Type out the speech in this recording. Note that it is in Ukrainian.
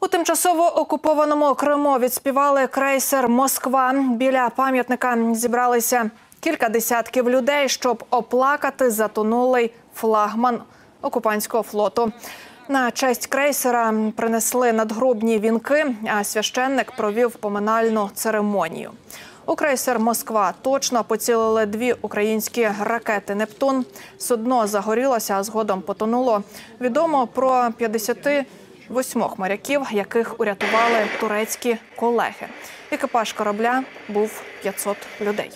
У тимчасово окупованому Криму відспівали крейсер «Москва». Біля пам'ятника зібралися кілька десятків людей, щоб оплакати затонулий флагман окупантського флоту. На честь крейсера принесли надгробні вінки, а священник провів поминальну церемонію. У крейсер «Москва» точно поцілили 2 українські ракети «Нептун». Судно загорілося, а згодом потонуло. Відомо про 58 моряків, яких урятували турецькі колеги. Екіпаж корабля був 500 людей.